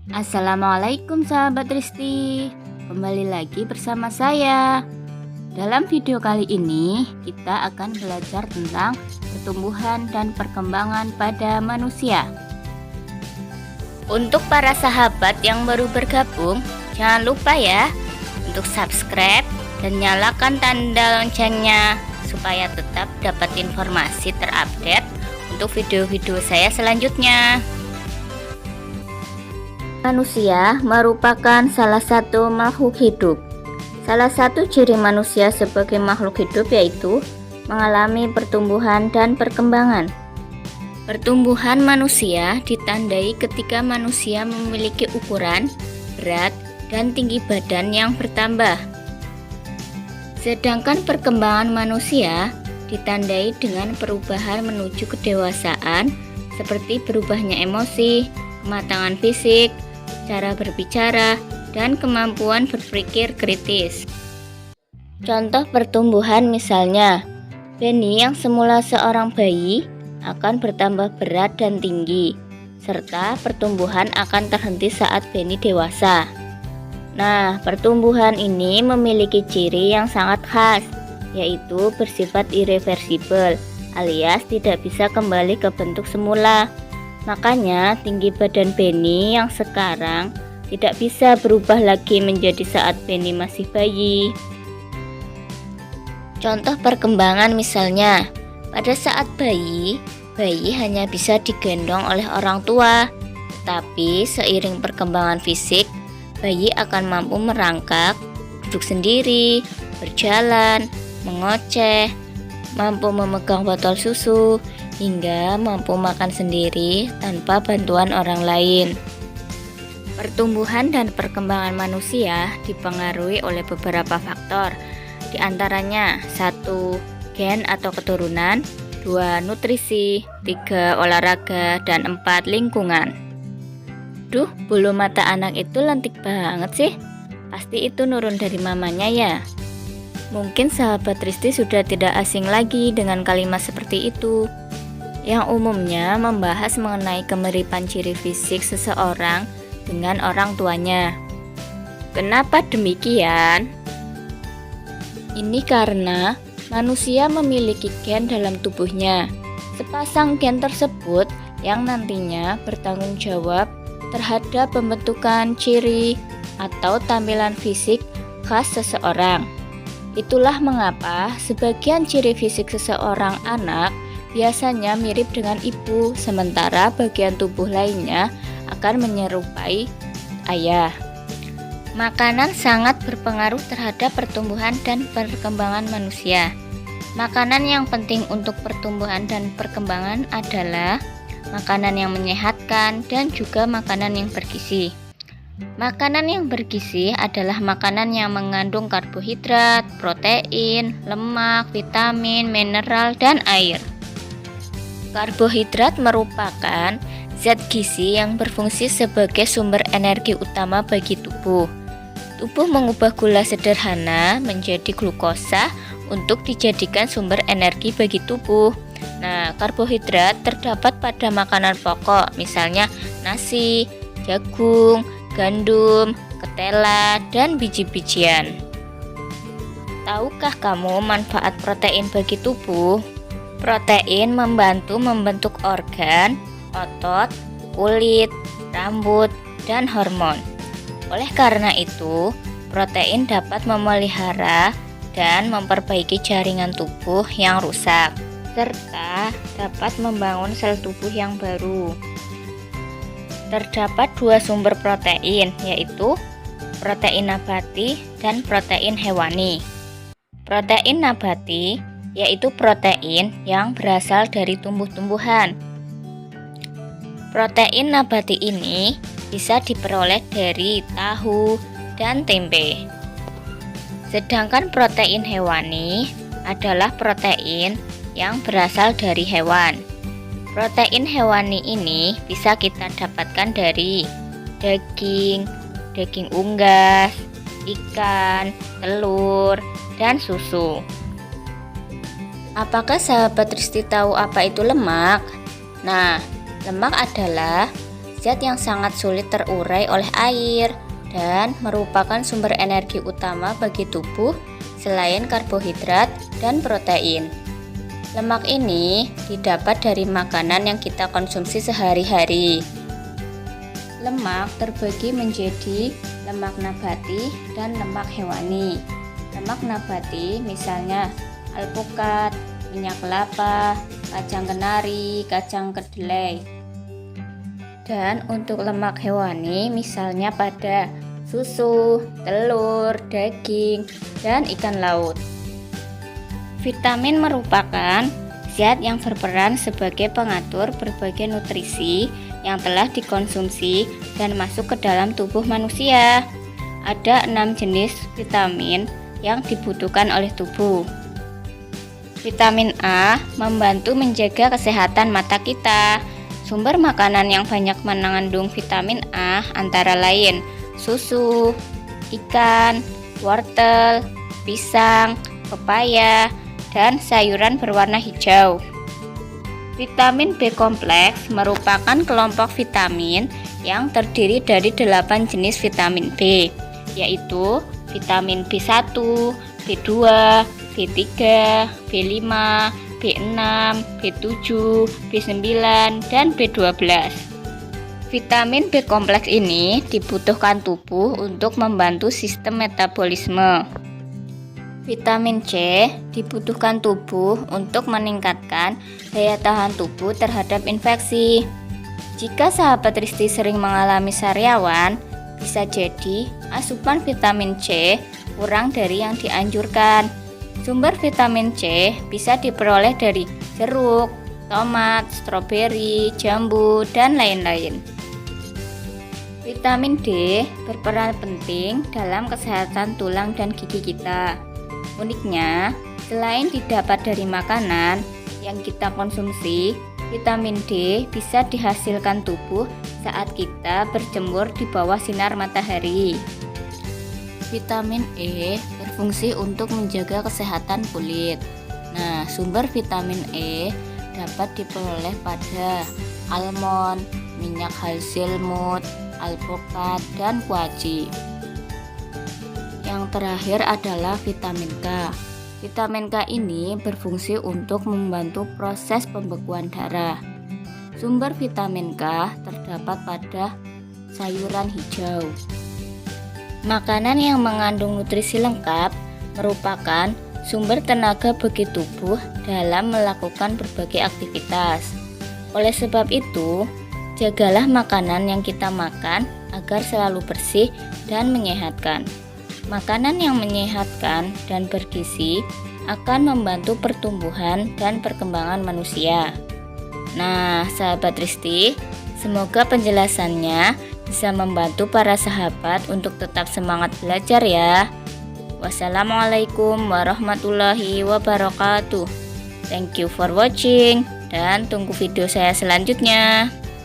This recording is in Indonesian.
Assalamualaikum sahabat Risti. Kembali lagi bersama saya. Dalam video kali ini kita akan belajar tentang pertumbuhan dan perkembangan pada manusia. Untuk para sahabat yang baru bergabung, jangan lupa ya untuk subscribe dan nyalakan tanda loncengnya supaya tetap dapat informasi terupdate untuk video-video saya selanjutnya. Manusia merupakan salah satu makhluk hidup. Salah satu ciri manusia sebagai makhluk hidup yaitu mengalami pertumbuhan dan perkembangan. Pertumbuhan manusia ditandai ketika manusia memiliki ukuran, berat, dan tinggi badan yang bertambah. Sedangkan perkembangan manusia ditandai dengan perubahan menuju kedewasaan seperti berubahnya emosi, kematangan fisik, cara berbicara, dan kemampuan berpikir kritis. Contoh pertumbuhan misalnya, Benny yang semula seorang bayi akan bertambah berat dan tinggi, serta pertumbuhan akan terhenti saat Benny dewasa. Nah, pertumbuhan ini memiliki ciri yang sangat khas, yaitu bersifat irreversibel, alias tidak bisa kembali ke bentuk semula. Makanya tinggi badan Benny yang sekarang tidak bisa berubah lagi menjadi saat Benny masih bayi. Contoh perkembangan misalnya, pada saat bayi hanya bisa digendong oleh orang tua. Tetapi seiring perkembangan fisik, bayi akan mampu merangkak, duduk sendiri, berjalan, mengoceh, mampu memegang botol susu, hingga mampu makan sendiri tanpa bantuan orang lain. Pertumbuhan dan perkembangan manusia dipengaruhi oleh beberapa faktor, di antaranya 1. Gen atau keturunan, 2. Nutrisi, 3. Olahraga, dan 4. Lingkungan. Duh, bulu mata anak itu lentik banget sih. Pasti itu nurun dari mamanya ya. Mungkin sahabat Risti sudah tidak asing lagi dengan kalimat seperti itu, yang umumnya membahas mengenai kemiripan ciri fisik seseorang dengan orang tuanya. Kenapa demikian? Ini karena manusia memiliki gen dalam tubuhnya. Sepasang gen tersebut yang nantinya bertanggung jawab terhadap pembentukan ciri atau tampilan fisik khas seseorang. Itulah mengapa sebagian ciri fisik seseorang anak biasanya mirip dengan ibu, sementara bagian tubuh lainnya akan menyerupai ayah. Makanan sangat berpengaruh terhadap pertumbuhan dan perkembangan manusia. Makanan yang penting untuk pertumbuhan dan perkembangan adalah makanan yang menyehatkan dan juga makanan yang bergizi. Makanan yang bergizi adalah makanan yang mengandung karbohidrat, protein, lemak, vitamin, mineral, dan air. Karbohidrat merupakan zat gizi yang berfungsi sebagai sumber energi utama bagi tubuh. Tubuh mengubah gula sederhana menjadi glukosa untuk dijadikan sumber energi bagi tubuh. Nah, karbohidrat terdapat pada makanan pokok, misalnya nasi, jagung, gandum, ketela, dan biji-bijian. Tahukah kamu manfaat protein bagi tubuh? Protein membantu membentuk organ, otot, kulit, rambut, dan hormon. Oleh karena itu, protein dapat memelihara dan memperbaiki jaringan tubuh yang rusak, serta dapat membangun sel tubuh yang baru. Terdapat 2 sumber protein, yaitu protein nabati dan protein hewani. Protein nabati yaitu protein yang berasal dari tumbuh-tumbuhan. Protein nabati ini bisa diperoleh dari tahu dan tempe. Sedangkan protein hewani adalah protein yang berasal dari hewan. Protein hewani ini bisa kita dapatkan dari daging, daging unggas, ikan, telur, dan susu. Apakah sahabat Risti tahu apa itu lemak? Nah, lemak adalah zat yang sangat sulit terurai oleh air dan merupakan sumber energi utama bagi tubuh selain karbohidrat dan protein. Lemak ini didapat dari makanan yang kita konsumsi sehari-hari. Lemak terbagi menjadi lemak nabati dan lemak hewani. Lemak nabati misalnya alpukat, minyak kelapa, kacang kenari, kacang kedelai. Dan untuk lemak hewani misalnya pada susu, telur, daging, dan ikan laut. Vitamin merupakan zat yang berperan sebagai pengatur berbagai nutrisi yang telah dikonsumsi dan masuk ke dalam tubuh manusia. Ada 6 jenis vitamin yang dibutuhkan oleh tubuh. Vitamin A membantu menjaga kesehatan mata kita. Sumber makanan yang banyak mengandung vitamin A antara lain susu, ikan, wortel, pisang, pepaya, dan sayuran berwarna hijau. Vitamin B kompleks merupakan kelompok vitamin yang terdiri dari 8 jenis vitamin B, yaitu vitamin B1, B2, B3, B5, B6, B7, B9, dan B12. Vitamin B kompleks ini dibutuhkan tubuh untuk membantu sistem metabolisme. Vitamin C dibutuhkan tubuh untuk meningkatkan daya tahan tubuh terhadap infeksi. Jika sahabat Risti sering mengalami sariawan, bisa jadi asupan vitamin C kurang dari yang dianjurkan. Sumber vitamin C bisa diperoleh dari jeruk, tomat, stroberi, jambu, dan lain-lain. Vitamin D berperan penting dalam kesehatan tulang dan gigi kita. Uniknya, selain didapat dari makanan yang kita konsumsi, vitamin D bisa dihasilkan tubuh saat kita berjemur di bawah sinar matahari. Vitamin E berfungsi untuk menjaga kesehatan kulit. Nah, sumber vitamin E dapat diperoleh pada almond, minyak hazelnut, alpukat, dan kuaci. Yang terakhir adalah vitamin K. Vitamin K ini berfungsi untuk membantu proses pembekuan darah. Sumber vitamin K terdapat pada sayuran hijau. Makanan yang mengandung nutrisi lengkap merupakan sumber tenaga bagi tubuh dalam melakukan berbagai aktivitas. Oleh sebab itu, jagalah makanan yang kita makan agar selalu bersih dan menyehatkan. Makanan yang menyehatkan dan bergizi akan membantu pertumbuhan dan perkembangan manusia. Nah, sahabat Risti, semoga penjelasannya bisa membantu para sahabat untuk tetap semangat belajar ya. Wassalamualaikum warahmatullahi wabarakatuh. Thank you for watching dan tunggu video saya selanjutnya.